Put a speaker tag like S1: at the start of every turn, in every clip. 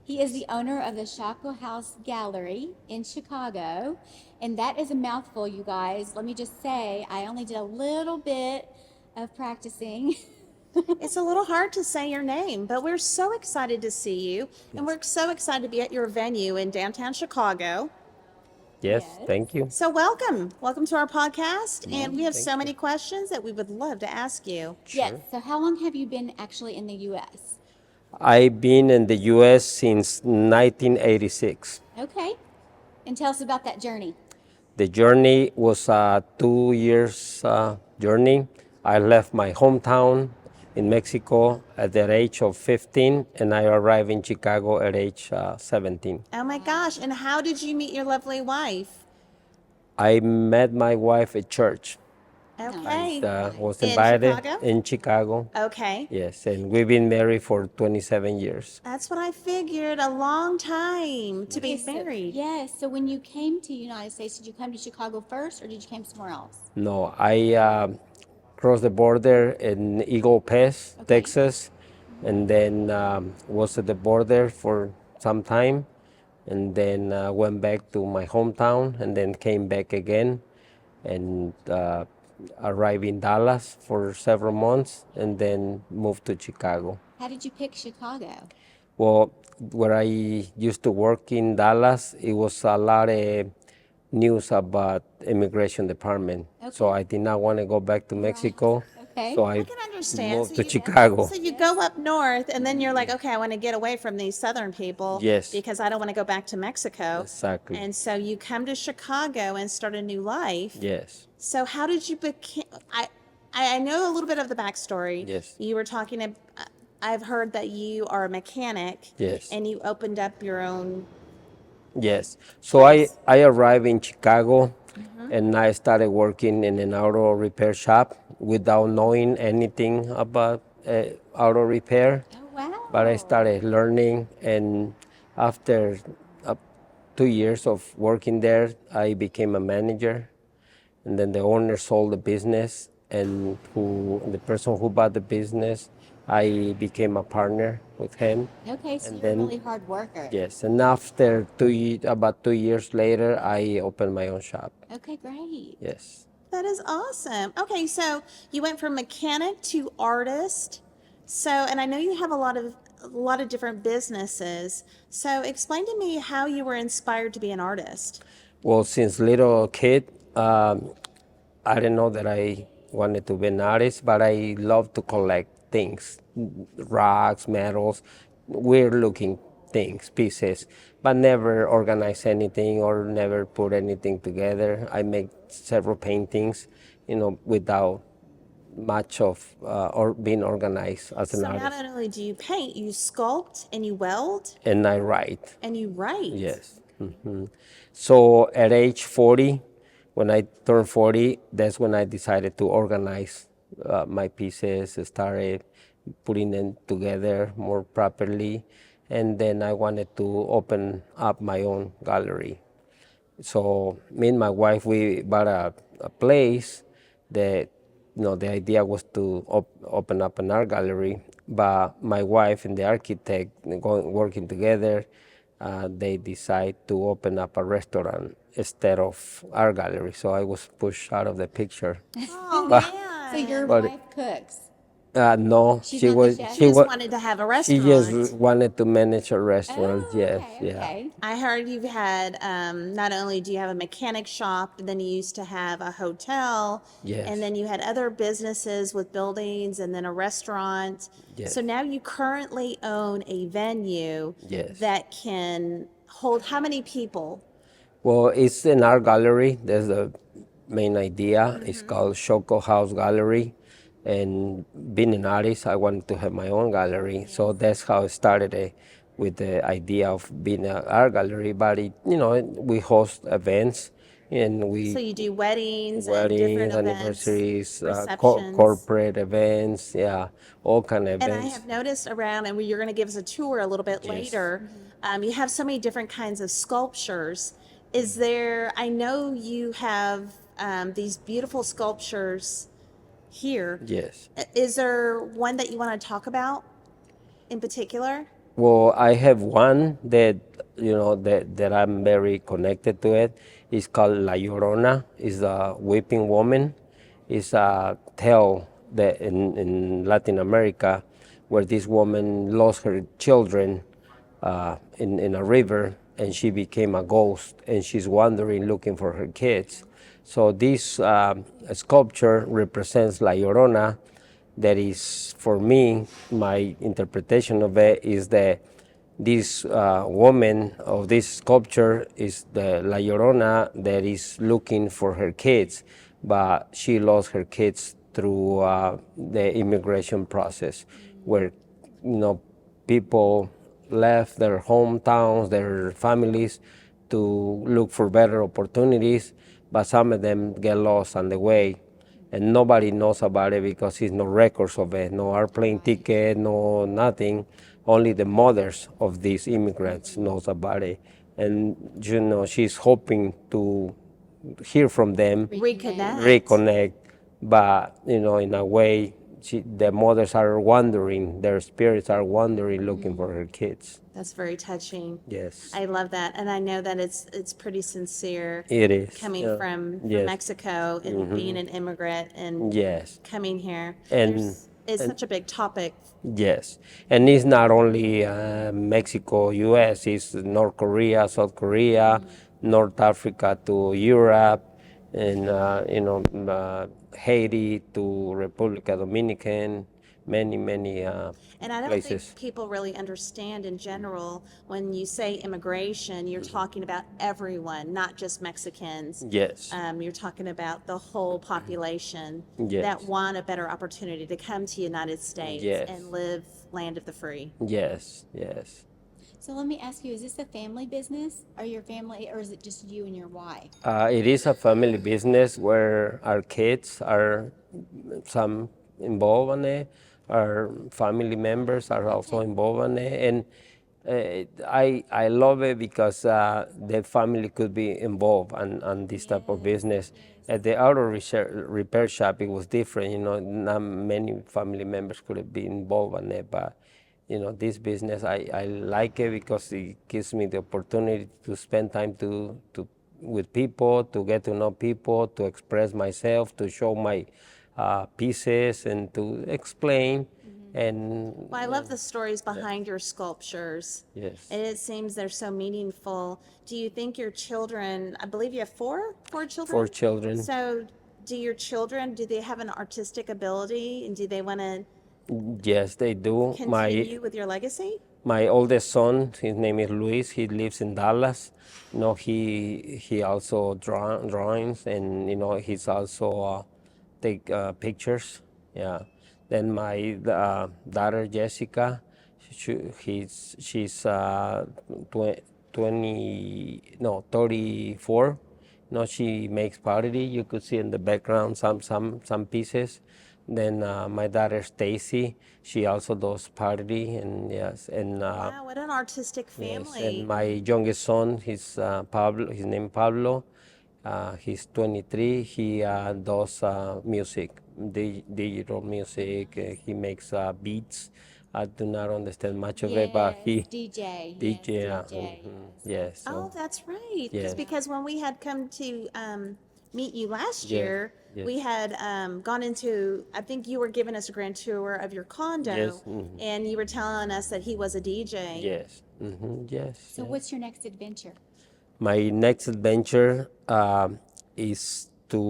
S1: He is the owner of the Xoco House Gallery in Chicago. And that is a mouthful, you guys. Let me just say, I only did a little bit of practicing.
S2: It's a little hard to say your name, but we're so excited to see you. And we're so excited to be at your venue in downtown Chicago.
S3: Yes,
S1: Yes.
S3: thank you.
S2: So, welcome. Welcome to our podcast. And we have
S3: Thank
S2: so
S3: you.
S2: many questions that we would love to ask you.
S1: Yes.
S3: Sure.
S1: So, how long have you been actually in the U.S.?
S3: I've been in the U.S. since 1986.
S1: Okay. And tell us about that journey.
S3: The journey was a 2 years journey. I left my hometown in Mexico at the age of 15, and I arrived in Chicago at age 17.
S2: Oh my gosh. And how did you meet your lovely wife?
S3: I met my wife at church.
S2: Okay.
S3: Was
S2: In
S3: invited
S2: Chicago?
S3: in Chicago.
S2: Okay.
S3: Yes, and we've been married for 27 years.
S2: That's what I figured. A long time to be
S1: Okay,
S2: married.
S1: yes. So, when you came to the United States, did you come to Chicago first or did you come somewhere else?
S3: No, I crossed the border in Eagle Pass,
S1: Okay.
S3: Texas, and then was at the border for some time, and then went back to my hometown, and then came back again, and arrived in Dallas for several months, and then moved to Chicago.
S1: How did you pick Chicago?
S3: Well, where I used to work in Dallas, it was a lot of news about immigration department. So
S1: Okay.
S3: I did not want to go back to Mexico.
S1: Okay.
S3: So
S2: I
S3: I
S2: can understand.
S3: moved
S2: So
S3: to
S2: you,
S3: Chicago.
S2: so you go up north and then you're like, okay, I want to get away from these southern people
S3: Yes.
S2: because I don't want to go back to Mexico.
S3: Exactly.
S2: And so you come to Chicago and start a new life.
S3: Yes.
S2: So how did you become? I know a little bit of the backstory.
S3: Yes.
S2: You were talking. I've heard that you are a mechanic.
S3: Yes.
S2: And you opened up your own.
S3: Yes. So I arrived in Chicago, and I started working in an auto repair shop without knowing anything about auto repair.
S1: Oh, wow.
S3: But I started learning, and after 2 years of working there, I became a manager, and then the owner sold the business, and the person who bought the business, I became a partner with him.
S1: Okay, so
S3: And
S1: you're a
S3: then-
S1: really hard worker.
S3: Yes, and after about 2 years later, I opened my own shop.
S1: Okay, great.
S3: Yes.
S2: That is awesome. Okay, so you went from mechanic to artist. So, and I know you have a lot of different businesses. So, explain to me how you were inspired to be an artist.
S3: Well, since little kid, I didn't know that I wanted to be an artist, but I love to collect things, rocks, metals, weird-looking things, pieces, but never organize anything or never put anything together. I make several paintings, without much of or being organized as an
S2: So,
S3: artist.
S2: not only do you paint, you sculpt and you weld
S3: And I write.
S2: and you write.
S3: Yes. So at age 40, when I turned 40, that's when I decided to organize my pieces, started putting them together more properly, and then I wanted to open up my own gallery. So me and my wife, we bought a place that, the idea was to open up an art gallery, but my wife and the architect working together, they decide to open up a restaurant instead of art gallery. So I was pushed out of the picture.
S2: Oh,
S3: But-
S1: So
S2: man.
S1: your
S3: But-
S1: wife cooks.
S3: No,
S1: She's
S3: she
S1: not the
S3: was.
S1: chef?
S2: You just wanted to have a
S3: She
S2: restaurant.
S3: just wanted to manage a restaurant.
S1: Oh,
S3: Yes,
S1: okay,
S3: yeah.
S1: okay.
S2: I heard you've had, not only do you have a mechanic shop, but then you used to have a hotel.
S3: Yes.
S2: And then you had other businesses with buildings and then a restaurant.
S3: Yes.
S2: So now you currently own a venue
S3: Yes.
S2: that can hold how many people?
S3: Well, it's an art gallery. That's the main idea. It's called Xoco House Gallery. And being an artist, I wanted to have my own gallery. So that's how it started with the idea of being an art gallery. But, we host events and
S2: So you do weddings and
S3: weddings,
S2: different events,
S3: anniversaries,
S2: receptions.
S3: corporate events, yeah, all kind of
S2: And I
S3: events.
S2: have noticed around, and you're going to give us a tour a little bit
S3: Yes.
S2: later. You have so many different kinds of sculptures. Is there? I know you have these beautiful sculptures here.
S3: Yes.
S2: Is there one that you want to talk about in particular?
S3: Well, I have one that that I'm very connected to it. It's called La Llorona. It's a weeping woman. It's a tale that in Latin America, where this woman lost her children in a river, and she became a ghost, and she's wandering looking for her kids. So this sculpture represents La Llorona. That is, for me, my interpretation of it is that this woman of this sculpture is the La Llorona that is looking for her kids, but she lost her kids through the immigration process, where people left their hometowns, their families, to look for better opportunities, but some of them get lost on the way, and nobody knows about it because there's no records of it, no airplane ticket, no nothing. Only the mothers of these immigrants knows about it, and she's hoping to hear from them, reconnect, but in a way, the mothers are wandering, their spirits are wandering, looking for her kids.
S2: That's very touching.
S3: Yes,
S2: I love that, and I know that it's pretty sincere.
S3: it is.
S2: Coming
S3: Yeah.
S2: from
S3: Yes.
S2: Mexico and being an immigrant and
S3: Yes.
S2: coming here.
S3: And
S2: It's such a big topic.
S3: Yes, and it's not only Mexico, U.S., it's North Korea, South Korea, North Africa to Europe, and Haiti to República Dominican, many
S2: And I don't
S3: places.
S2: think people really understand in general when you say immigration, you're talking about everyone, not just Mexicans.
S3: Yes,
S2: You're talking about the whole population
S3: Yes.
S2: that want a better opportunity to come to United States
S3: Yes.
S2: and live land of the free.
S3: yes.
S1: So let me ask you, is this a family business? Are your family, or is it just you and your wife?
S3: It is a family business where our kids are some involved in it. Our family members are also involved in it, and I love it because the family could be involved on this type of business. At the auto repair shop, it was different. Not many family members could be involved in it, but this business, I like it because it gives me the opportunity to spend time with people, to get to know people, to express myself, to show my pieces, and to explain. And
S2: Well, I love the stories behind your sculptures.
S3: Yes.
S2: And it seems they're so meaningful. Do you think your children, I believe you have four children?
S3: 4 children.
S2: So do your children, do they have an artistic ability and do they want to
S3: Yes, they do.
S2: continue with your legacy?
S3: My oldest son, his name is Luis. He lives in Dallas. He also drawings, and he's also take pictures. Yeah. Then my daughter Jessica, she's 34. She makes pottery. You could see in the background some pieces. Then my daughter Stacy, she also does pottery, and yes, and
S2: Wow, what an artistic
S3: yes,
S2: family.
S3: and my youngest son, Pablo. His name Pablo. He's 23. He does music, digital music. He makes beats. I do not understand much of it, but he
S1: DJ.
S3: DJ.
S1: Yes, DJ.
S3: Yes.
S2: Oh,
S3: So
S2: that's right.
S3: Yes.
S2: Because when we had come to meet you last
S3: Yes,
S2: year,
S3: yes.
S2: we had gone into, I think you were giving us a grand tour of your condo,
S3: Yes,
S2: and you were telling us that he was a DJ.
S3: yes, yes.
S1: So what's your next adventure?
S3: My next adventure is to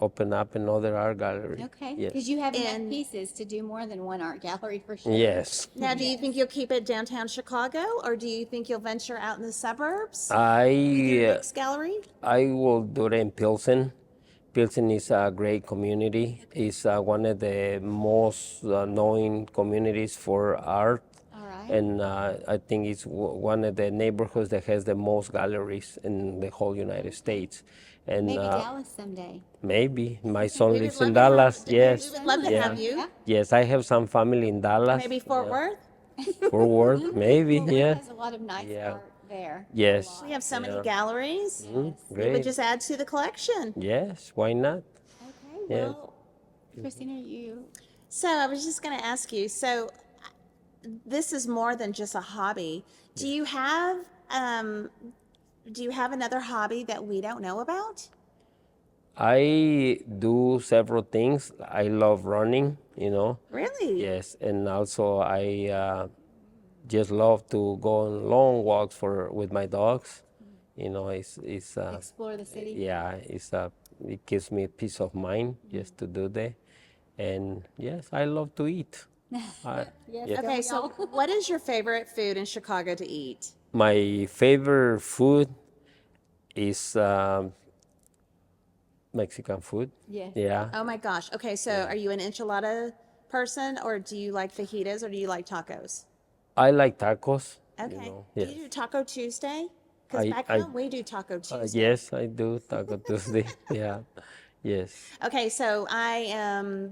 S3: open up another art gallery.
S1: Okay,
S3: Yes.
S1: because you have enough
S2: And-
S1: pieces to do more than one art gallery for sure.
S3: Yes.
S2: Now, do you think you'll keep it downtown Chicago, or do you think you'll venture out in the suburbs? Your
S3: I
S2: next gallery?
S3: will do it in Pilsen. Pilsen is a great community. It's one of the most known communities for art.
S1: All right.
S3: And I think it's one of the neighborhoods that has the most galleries in the whole United States. And
S1: Maybe Dallas someday.
S3: maybe my son
S2: We would
S3: lives
S2: love
S3: in
S2: to have-
S3: Dallas.
S2: we
S3: Yes.
S2: would love to
S3: Yeah.
S2: have you.
S1: Yeah.
S3: Yes, I have some family in Dallas.
S2: Maybe Fort Worth?
S3: Fort Worth, maybe.
S1: Fort Worth
S3: Yeah.
S1: has a lot of nice
S3: Yeah.
S1: art there.
S3: Yes.
S2: We have so many
S3: Yeah.
S2: galleries. We would
S3: Great.
S2: just add to the collection.
S3: Yes. Why not?
S1: Okay,
S3: Yeah.
S1: well, Christina, you.
S2: So I was just going to ask you. So this is more than just a hobby. Do you have another hobby that we don't know about?
S3: I do several things. I love running,
S2: Really?
S3: Yes, and also I just love to go on long walks with my dogs. It's
S1: Explore the city.
S3: yeah, it gives me peace of mind just to do that. And yes, I love to eat.
S1: Yes,
S3: Yes.
S1: don't
S2: Okay,
S1: we
S2: so
S1: all?
S2: what is your favorite food in Chicago to eat?
S3: My favorite food is Mexican food.
S1: Yes.
S3: Yeah,
S2: Oh my gosh. Okay, so are you an enchilada person, or do you like fajitas, or do you like tacos?
S3: I like tacos.
S2: Okay. Do
S3: Yes.
S2: you do Taco Tuesday? Because back
S3: I
S2: home we do Taco Tuesday.
S3: yes, I do Taco Tuesday. Yeah, yes,
S2: Okay, so I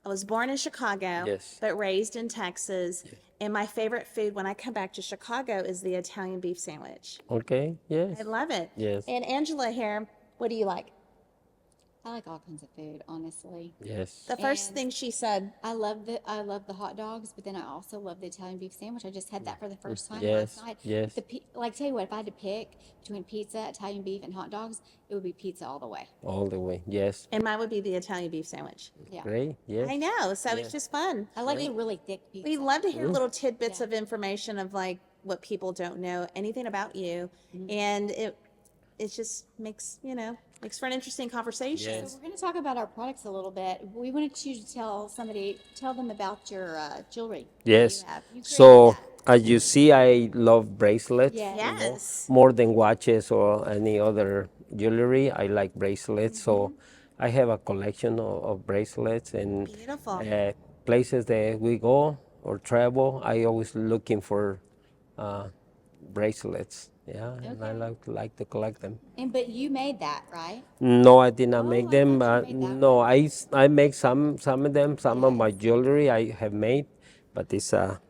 S2: was born in Chicago,
S3: yes.
S2: but raised in Texas. And my favorite food when I come back to Chicago is the Italian beef sandwich.
S3: Okay, yes,
S2: I love it.
S3: yes,
S2: And Angela here, what do you like?
S1: I like all kinds of food, honestly.
S3: yes.
S2: The first
S1: And
S2: thing she said,
S1: I love the hot dogs, but then I also love the Italian beef sandwich. I just had that for the first time
S3: Yes,
S1: last night.
S3: yes.
S1: Tell you what, if I had to pick between pizza, Italian beef, and hot dogs, it would be pizza all the way.
S3: All the way. Yes.
S2: and mine would be the Italian beef sandwich.
S1: Yeah,
S3: Great. Yes.
S2: I know, so
S3: Yeah.
S2: it's just fun.
S1: I like the really thick pizza.
S2: We love to hear little tidbits
S1: Yeah.
S2: of information of like what people don't know anything about you, and it just makes for an interesting conversation.
S3: Yes.
S1: So we're going to talk about our products a little bit. We wanted you to tell them about your jewelry. that
S3: Yes.
S1: You have. You created
S3: So
S1: that.
S3: as you see, I love bracelets.
S1: Yes.
S2: Yes.
S3: More than watches or any other jewelry. I like bracelets. So I have a collection of bracelets and
S2: Beautiful.
S3: places that we go or travel. I always looking for bracelets. Yeah, and I
S1: Okay.
S3: like to collect them.
S1: But you made that, right?
S3: No, I did not
S1: Oh,
S3: make
S1: I
S3: them.
S1: thought you made that
S3: No,
S1: one.
S3: I make some of them. Some of my
S1: Yes.
S3: jewelry I have made, but these are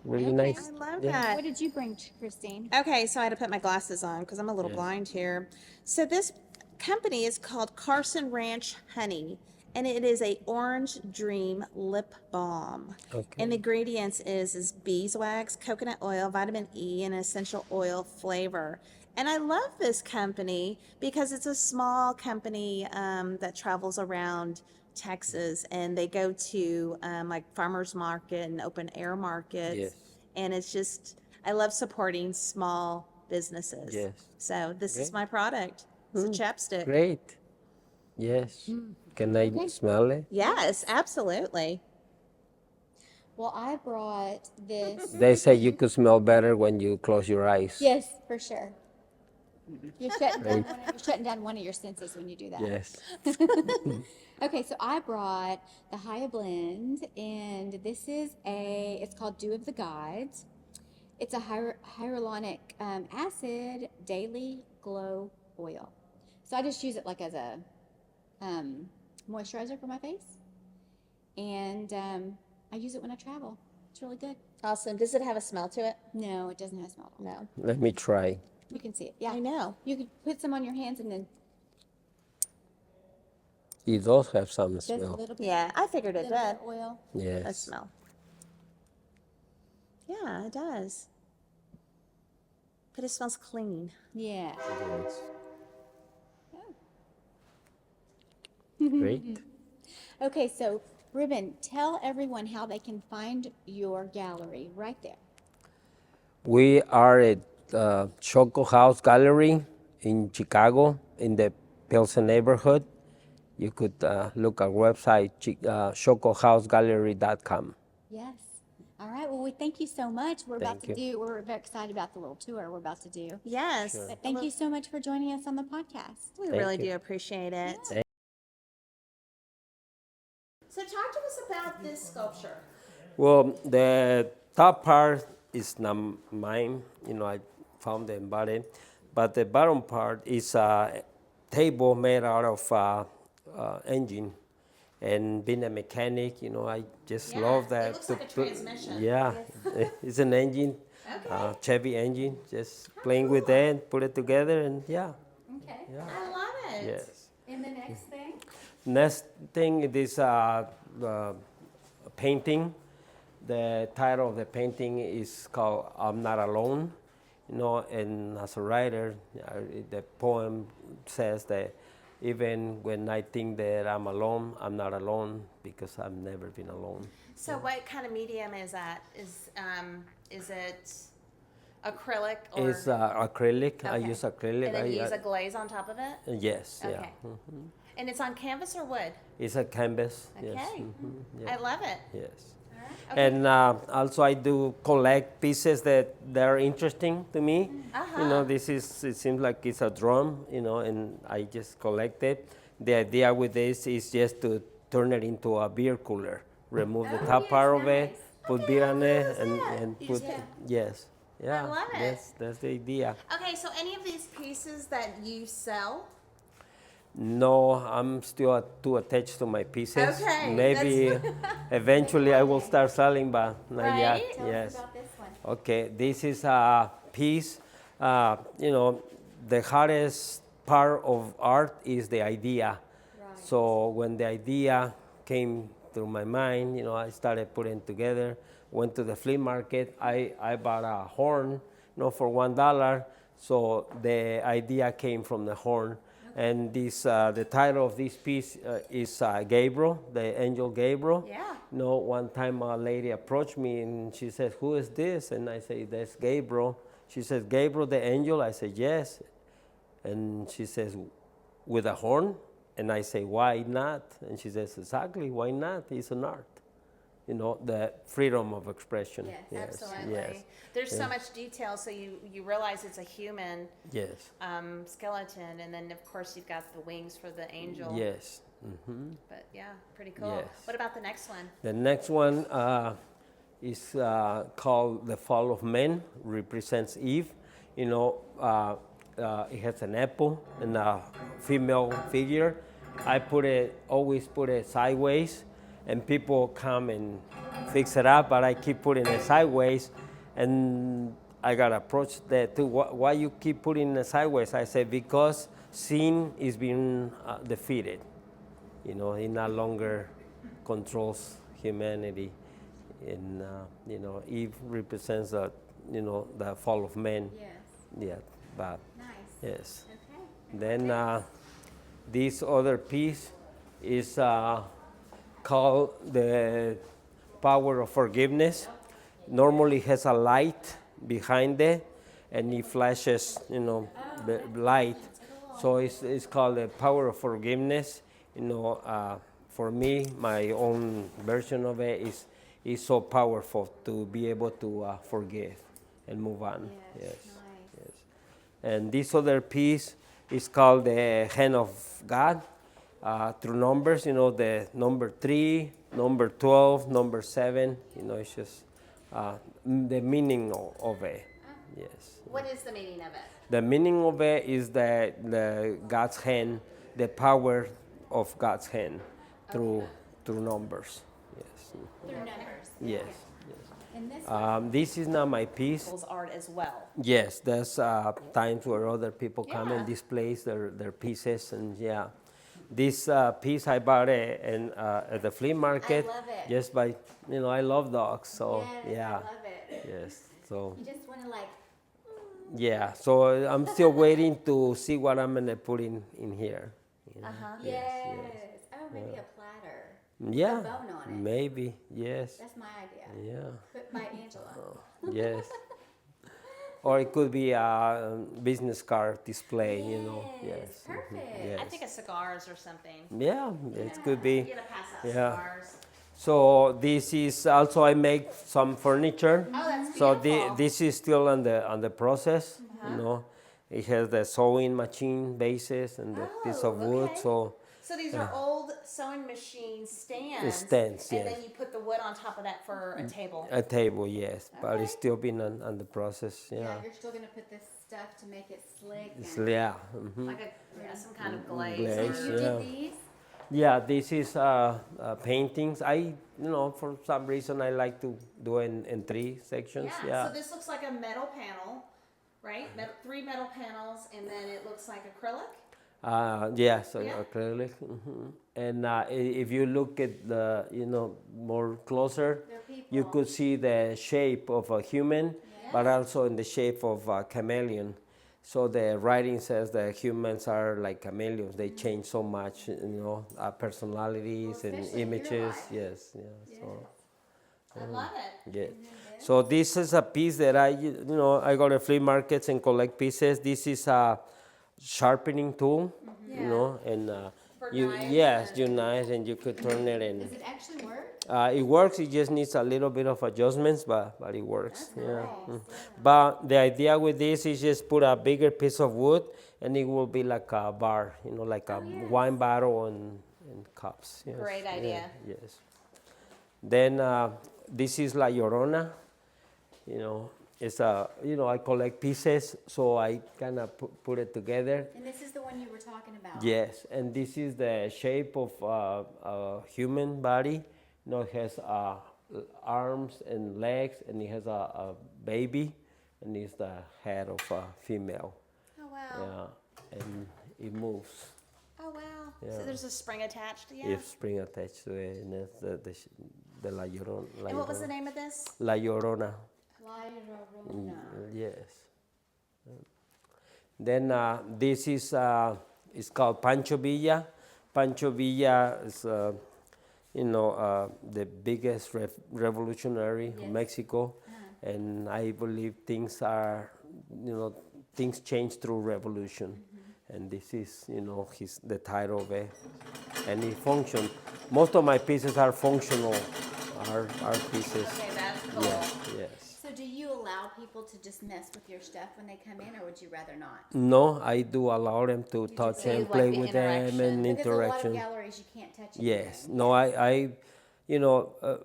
S3: really
S1: Okay.
S3: nice.
S2: I love
S3: Yeah.
S2: that.
S1: What did you bring, Christine?
S2: Okay, so I had to put my glasses on because I'm a little
S3: Yes.
S2: blind here. So this company is called Carson Ranch Honey, and it is a orange dream lip balm.
S3: Okay.
S2: And the ingredients is beeswax, coconut oil, vitamin E, and essential oil flavor. And I love this company because it's a small company that travels around Texas, and they go to like farmers market and open air markets.
S3: Yes.
S2: And it's just I love supporting small businesses.
S3: Yes.
S2: So this is
S3: Great.
S2: my product. It's a chapstick.
S3: Great. Yes. Can I
S1: Okay.
S3: smell it?
S2: Yes, absolutely.
S1: Well, I brought this.
S3: They say you could smell better when you close your eyes.
S1: Yes, for sure. You're shutting down one of your senses when you do that.
S3: Yes.
S1: Okay, so I brought the Haya Blend, and it's called Dew of the Gods. It's a hyaluronic acid daily glow oil. So I just use it like as a moisturizer for my face, and I use it when I travel. It's really good.
S2: Awesome. Does it have a smell to it?
S1: No, it doesn't have a smell at all.
S2: No.
S3: Let me try.
S1: You can see it. Yeah,
S2: I know.
S1: You could put some on your hands and then
S3: It does have some
S1: just a
S3: smell.
S1: little bit,
S2: Yeah, I figured it
S1: little bit
S2: did.
S1: of oil.
S2: A
S3: Yes.
S2: smell. Yeah, it does. But it smells clean.
S1: Yeah.
S3: Yes. Great.
S1: Okay, so Ruben, tell everyone how they can find your gallery right there.
S3: We are at Xoco House Gallery in Chicago, in the Pilsen neighborhood. You could look at website xocohousegallery.com.
S1: Yes. All right. Well, we thank you so much. We're very excited about the little tour we're about to do.
S2: Yes.
S3: Sure.
S1: But thank you so much for joining us on the podcast.
S2: We
S3: Thank
S2: really
S3: you.
S2: do appreciate it.
S3: Thank-
S2: So talk to us about this sculpture.
S3: Well, the top part is not mine. I found it and bought it. But the bottom part is a table made out of engine. And being a mechanic, I just
S2: Yeah,
S3: love
S2: it
S3: that.
S2: looks like a transmission.
S3: Yeah, it's an engine, Chevy engine. Just playing with that, put it together, and yeah.
S1: Okay.
S2: I love it.
S3: Yes.
S1: And the next thing?
S3: Next thing it is painting. The title of the painting is called "I'm Not Alone," you know. And as a writer, the poem says that even when I think that I'm alone, I'm not alone because I've never been alone.
S2: So what kind of medium is that? Is it acrylic or?
S3: It's acrylic. I
S2: Okay.
S3: use acrylic.
S2: And then you use a glaze on top of it?
S3: Yes, yeah.
S2: Okay. And it's on canvas or wood?
S3: It's a canvas.
S2: Okay.
S3: Yes. Yeah.
S2: I love it.
S3: Yes.
S2: All right. Okay.
S3: And also I do collect pieces that are interesting to me. You know, it seems like it's a drum, you know, and I just collect it. The idea with this is just to turn it into a beer cooler. Remove the top part of it, put beer on it, and put, yes. Yeah,
S2: I love it.
S3: That's the idea.
S2: Okay, so any of these pieces that you sell?
S3: No, I'm still too attached to my pieces.
S2: Okay,
S3: Maybe eventually I will start selling, but not yet.
S2: Right?
S1: Tell
S3: Yes.
S1: us about this one.
S3: Okay, this is a piece. You know, the hardest part of art is the idea.
S1: Right.
S3: So when the idea came through my mind, you know, I started putting together. Went to the flea market. I bought a horn, you know, for $1. So the idea came from the horn. And this, the title of this piece is Gabriel, the angel Gabriel.
S2: Yeah.
S3: You know, one time a lady approached me and she said, "Who is this?" And I say, "That's Gabriel." She says, "Gabriel the angel?" I said, "Yes." And she says, "With a horn?" And I say, "Why not?" And she says, "Exactly, why not? It's an art." You know, the freedom of expression.
S1: Yes,
S2: Absolutely.
S3: Yes.
S2: There's so much detail, so you realize it's a human
S3: Yes.
S2: skeleton, and then of course you've got the wings for the angel.
S3: Yes.
S2: But yeah, pretty cool.
S3: Yes.
S2: What about the next one?
S3: The next one is called The Fall of Man, represents Eve. You know, it has an apple and a female figure. I always put it sideways, and people come and fix it up, but I keep putting it sideways, and I got approached that too. Why you keep putting it sideways? I said, because sin is being defeated. You know, it no longer controls humanity. And, you know, Eve represents the fall of man.
S1: Yes.
S3: Yeah, but
S1: Nice.
S3: yes.
S1: Okay.
S3: Then this other piece is called the power of forgiveness. Normally has a light behind it, and it flashes, you know, the light. So it's called the power of forgiveness. You know, for me, my own version of it is so powerful to be able to forgive and move on.
S1: Yes.
S3: Yes.
S1: Nice.
S3: Yes. And this other piece is called the hand of God. Through numbers, you know, the number 3, number 12, number 7, you know, it's just the meaning of it. Yes.
S2: What is the meaning of it?
S3: The meaning of it is that the God's hand, the power of God's hand through numbers. Yes.
S1: Through numbers.
S3: Yes.
S1: And this one.
S3: This is not my piece.
S2: Art as well.
S3: Yes, there's times where other people come
S2: Yeah.
S3: and display their pieces, and yeah. This piece I bought it at the flea market.
S1: I love it.
S3: Just by, you know, I love dogs, so
S1: Yes,
S3: yeah.
S1: I love it.
S3: Yes, so
S1: You just want to like.
S3: yeah. So I'm still waiting to see what I'm gonna put in here. You know?
S1: Yes. Oh, maybe a platter.
S3: Yeah.
S1: A bone on it.
S3: Maybe. Yes.
S1: That's my idea.
S3: Yeah.
S1: Put by Angela.
S3: Yes. Or it could be a business card display, you know. Yes.
S1: Perfect.
S3: Yes.
S2: I think of cigars or something.
S3: Yeah, it could be.
S2: You're gonna pass out
S3: Yeah.
S2: cigars.
S3: So this is also I make some furniture.
S2: Oh, that's
S3: So
S2: beautiful.
S3: this is still on the process. You know, it has the sewing machine bases and the piece of wood.
S2: okay.
S3: So
S2: So these are old sewing machine stands.
S3: Stands,
S2: And
S3: yes.
S2: then you put the wood on top of that for a table.
S3: a table, yes, but it's still been on the process.
S1: Yeah,
S3: Yeah.
S1: you're still gonna put this stuff to make it slick.
S3: It's,
S1: And
S3: yeah.
S2: Like some kind of glaze.
S3: Glaze.
S1: you
S3: Yeah.
S1: did these?
S3: Yeah, this is paintings. For some reason, I like to do in 3 sections.
S2: Yeah.
S3: Yeah.
S2: So this looks like a metal panel, right? 3 metal panels, and then it looks like acrylic.
S3: Yes, acrylic. And if you look at the, more closer, you could see the shape of a human, but also in the shape of a chameleon. So the writing says that humans are like chameleons. They change so much, personalities and
S1: especially in your
S3: images.
S1: life.
S3: Yes, yeah. So.
S2: I love it.
S3: Yeah. So this is a piece that I go to flea markets and collect pieces. This is a sharpening tool, and
S2: For knives
S3: you knife and you could turn it and
S1: Does it actually work?
S3: it works. It just needs a little bit of adjustments, but it works.
S1: That's
S3: Yeah.
S1: nice.
S3: But the idea with this is just put a bigger piece of wood, and it will be like a bar, like a wine bottle and cups. Yes.
S2: Great idea.
S3: Yes. Then this is La Llorona. It's I collect pieces, so I kind of put it together.
S1: And this is the one you were talking about.
S3: Yes, and this is the shape of a human body. It has arms and legs, and it has a baby, and it's the head of a female.
S2: Oh, wow.
S3: Yeah, and it moves.
S2: Oh, wow.
S3: Yeah.
S2: So there's a spring attached, yeah?
S3: If spring attached to it, and that's the La Llorona.
S2: And what was the name of this?
S3: La Llorona.
S1: La Llorona.
S3: Yes. Then this is it's called Pancho Villa. Pancho Villa is the biggest revolutionary in Mexico, and I believe things change through revolution, and this is the title of it, and it functions. Most of my pieces are functional, are pieces.
S2: Okay, that's cool.
S3: Yes.
S1: So do you allow people to just mess with your stuff when they come in, or would you rather not?
S3: No, I do allow them to touch
S2: So you
S3: and
S2: like
S3: play
S2: the
S3: with them and
S1: Because a lot of
S3: interaction.
S1: galleries you can't touch anything.
S3: Yes. No, I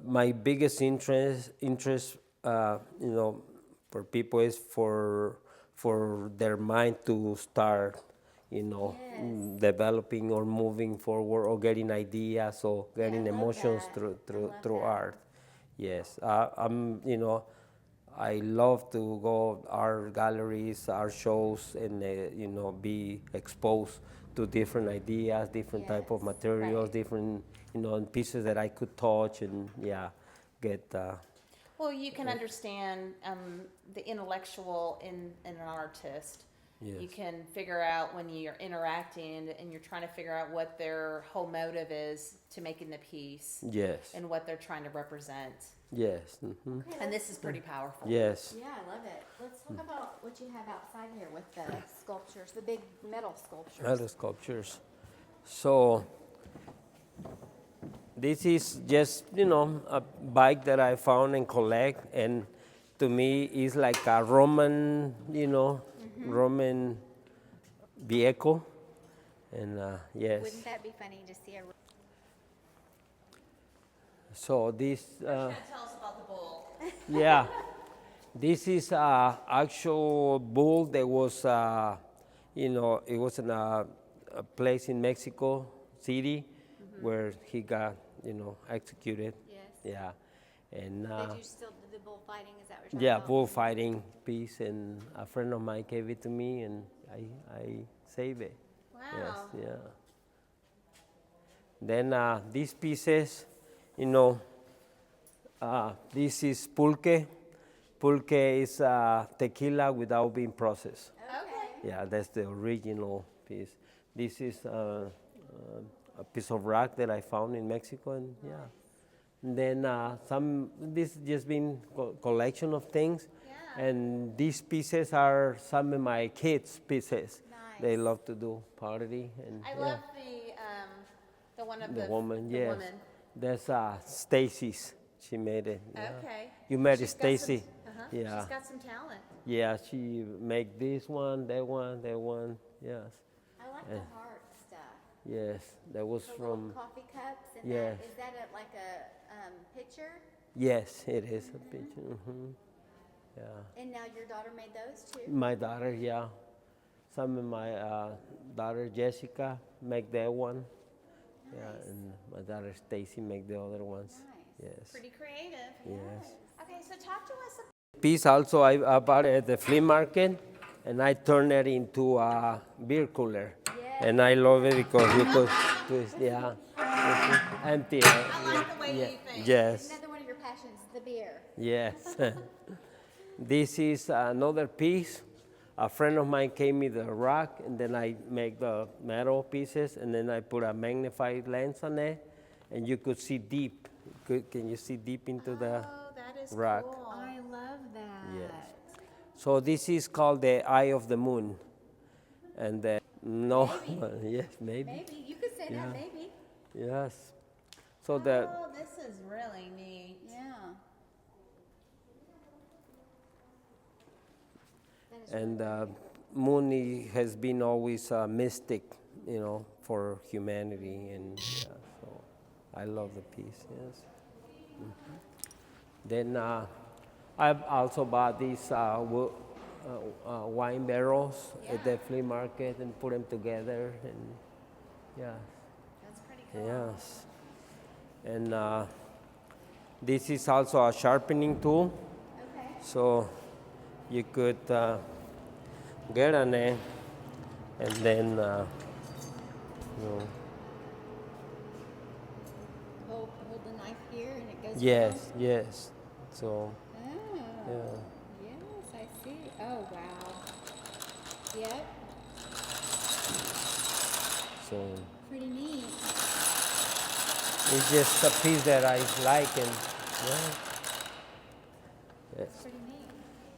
S3: my biggest interest, for people is for their mind to start, developing or moving forward or getting ideas or getting
S1: I love
S3: emotions
S1: that.
S3: through
S1: I love
S3: through
S1: that.
S3: art. Yes. I love to go art galleries, art shows, and be exposed to different ideas, different type of
S1: Yes,
S3: materials,
S1: right.
S3: different pieces that I could touch and get.
S2: Well, you can understand the intellectual in an artist. You
S3: Yes.
S2: can figure out when you're interacting and you're trying to figure out what their whole motive is to making the piece
S3: Yes.
S2: and what they're trying to represent.
S3: Yes. Hmm.
S2: And this is pretty powerful.
S3: Yes.
S1: Yeah, I love it. Let's talk about what you have outside here with the sculptures, the big metal sculptures.
S3: Other sculptures. So this is just a bike that I found and collect, and to me it's like a Roman Roman vehicle, and yes.
S1: Wouldn't that be funny to see a
S3: So this
S2: Tell us about the bull.
S3: yeah, this is actual bull that was it was in a place in Mexico City where he got executed.
S1: Yes.
S3: Yeah, and
S1: Did you still do the bullfighting? Is that what you're
S3: yeah,
S1: talking about?
S3: bullfighting piece, and a friend of mine gave it to me, and I saved it.
S2: Wow.
S3: Yes, yeah. Then these pieces, this is pulque. Pulque is tequila without being processed.
S2: Okay.
S3: Yeah, that's the original piece. This is a piece of rock that I found in Mexico, and yeah. And then this just been collection of things,
S2: Yeah.
S3: and these pieces are some of my kids' pieces.
S1: Nice.
S3: They love to do pottery, and
S2: I
S3: yeah.
S2: love the one of
S3: The woman,
S2: the
S3: yes.
S2: woman.
S3: There's Stacy's. She made it. Yeah.
S2: Okay.
S3: You met
S2: She's got some-
S3: Stacy. Yeah.
S2: She's got some talent.
S3: Yeah, she make this one, that one, that one. Yes.
S1: I like the heart stuff.
S3: Yes. That was
S1: The
S3: from.
S1: little coffee cups. And
S3: Yes.
S1: is that like a picture?
S3: Yes, it is a picture. Yeah.
S1: And now your daughter made those too?
S3: My daughter, yeah. Some of my daughter Jessica make that one. Yeah, and my daughter Stacy make the other ones.
S1: Nice.
S3: Yes.
S2: Pretty creative.
S3: Yes.
S2: Okay, so talk to us.
S3: Piece also I bought at the flea market, and I turned it into a beer cooler.
S1: Yes.
S3: And I love it because you could twist, yeah. Empty.
S2: I like the way you think.
S3: Yes,
S1: Another one of your passions, the beer.
S3: yes. This is another piece. A friend of mine gave me the rock, and then I make the metal pieces, and then I put a magnified lens on it, and you could see deep. Can you see deep into the
S2: Oh, that is
S3: rock?
S2: cool.
S1: I love that.
S3: Yes. So this is called the eye of the moon, and no, yes, maybe,
S1: Maybe. You could say that, maybe.
S3: yes. So the
S2: Oh, this is really neat.
S1: Yeah.
S3: and has been always a mystic, for humanity, and so I love the piece. Yes. Then I've also bought these wine barrels at the flea market and put them together, and
S1: That's pretty cool.
S3: yes. And this is also a sharpening tool,
S1: Okay.
S3: so you could get on it, and then
S1: Hold the knife here and it goes
S3: yes, yes. So
S1: down. Oh. Yes, I see. Oh, wow. Yep.
S3: so
S1: Pretty neat.
S3: it's just a piece that I like, and yes.
S1: Pretty neat.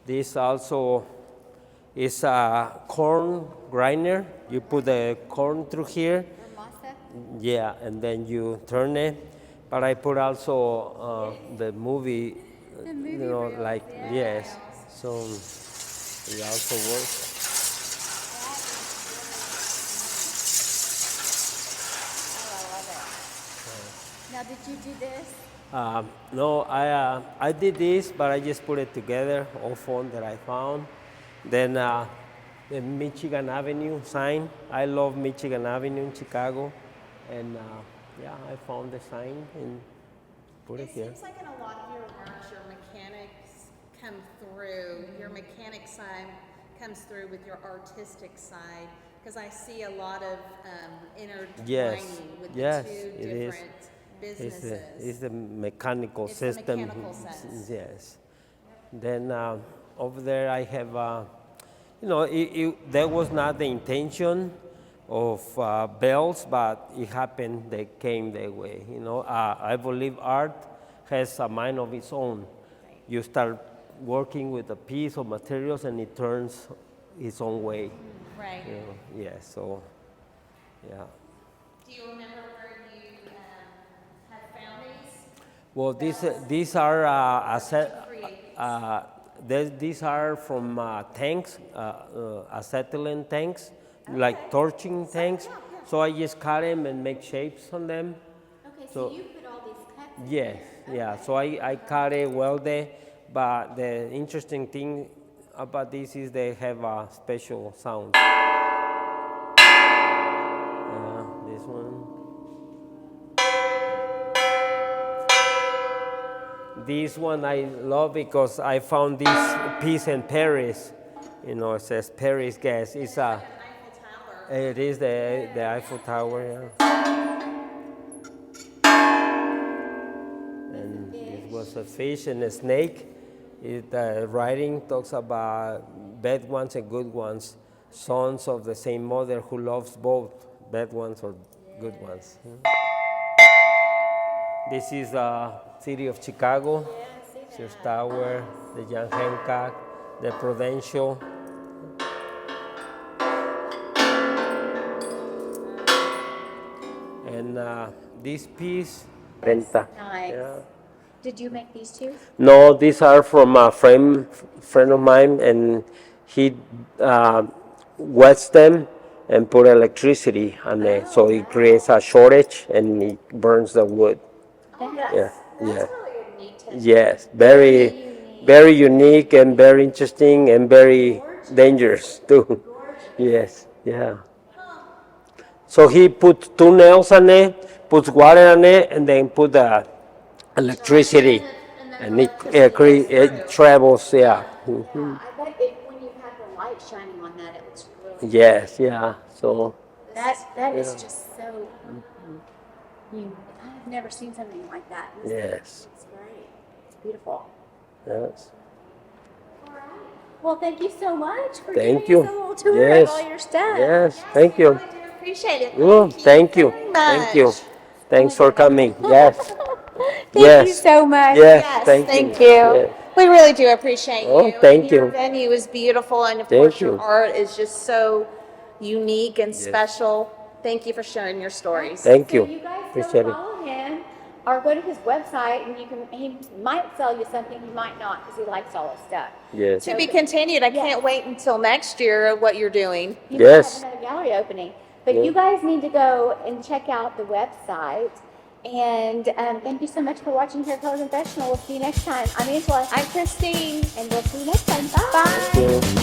S3: This also is a corn grinder. You put the corn through here,
S1: Or masa.
S3: yeah, and then you turn it. But I put also the movie,
S1: The movie
S3: reels,
S1: reels,
S3: yes. So it also works.
S1: Now, did you do this?
S3: No, I did this, but I just put it together, all phone that I found. Then the Michigan Avenue sign. I love Michigan Avenue in Chicago, and I found the sign and put it
S2: It
S3: here.
S2: seems like in a lot of your works, your mechanics come through. Your mechanic side comes through with your artistic side, because I see a lot of intertwining with
S3: yes,
S2: the two
S3: it is.
S2: different businesses.
S3: It's the mechanical
S2: It's the
S3: system.
S2: mechanical sense.
S3: Yes. Then over there I have, that was not the intention of bells, but it happened. They came that way. I believe art has a mind of its own. You start working with a piece of materials, and it turns its own way.
S2: Right.
S3: Yeah. So, yeah.
S2: Do you remember where you had found these?
S3: Well, these are these are from tanks, acetylene tanks, like torching tanks. So I just cut them and make shapes on them.
S1: Okay,
S3: So-
S1: so you put all these cuts in
S3: Yes,
S1: there.
S3: yeah. So I cut it, weld it. But the interesting thing about this is they have a special sound. Yeah, this one. This one I love because I found this piece in Paris. It says Paris gas. It's a.
S2: Eiffel Tower.
S3: It is the Eiffel Tower. Yeah. And it was a fish and a snake. The writing talks about bad ones and good ones, sons of the same mother who loves both bad ones or good ones. This is the city of Chicago, Sears Tower, the John Hancock, the Prudential. And this piece, Renta.
S1: Nice.
S3: Yeah.
S1: Did you make these too?
S3: No, these are from a friend of mine, and he wets them and put electricity on it, so it creates a shortage and it burns the wood. Yeah, yeah,
S2: Really a neat touch.
S3: yes, very unique and very interesting and very dangerous too. Yes, yeah. So he put 2 nails on it, puts water on it, and then put the electricity, and it travels. Yeah. Mhm.
S1: I bet when you have the light shining on that, it looks really
S3: Yes, yeah. So
S1: That is just so unique. I've never seen something like that.
S3: Yes.
S1: It's great. It's beautiful.
S3: Yes.
S1: All right. Well, thank you so much for
S3: Thank
S1: giving
S3: you.
S1: us a little tour
S3: Yes.
S1: of all your stuff.
S3: Yes. Thank you.
S2: I do appreciate it.
S3: Thank you.
S2: very
S3: Thank you.
S2: much.
S3: Thanks for coming. Yes.
S1: Thank
S3: Yes.
S1: you so much.
S3: Yes.
S2: Yes,
S3: Thank you.
S2: you.
S3: Yes.
S2: We really do appreciate
S3: Oh,
S2: you.
S3: thank
S2: and your
S3: you.
S2: venue is beautiful, and of
S3: Thank
S2: course, your
S3: you.
S2: art is just so unique and
S3: Yes.
S2: special. Thank you for sharing your stories.
S3: Thank
S1: So
S3: you.
S1: you guys
S3: Appreciate
S1: go
S3: it.
S1: follow him or go to his website and he might sell you something, he might not because he likes all his stuff.
S3: Yes.
S2: To be continued. I can't wait until next year of what you're doing.
S1: He
S3: Yes.
S1: might have another gallery opening. But
S3: Yeah.
S1: you guys need to go and check out the website. And thank you so much for watching Haircolor Confessional. We'll see you next time. I'm Angela.
S2: I'm Christine.
S1: And we'll see you next time. Bye.
S3: Thank you.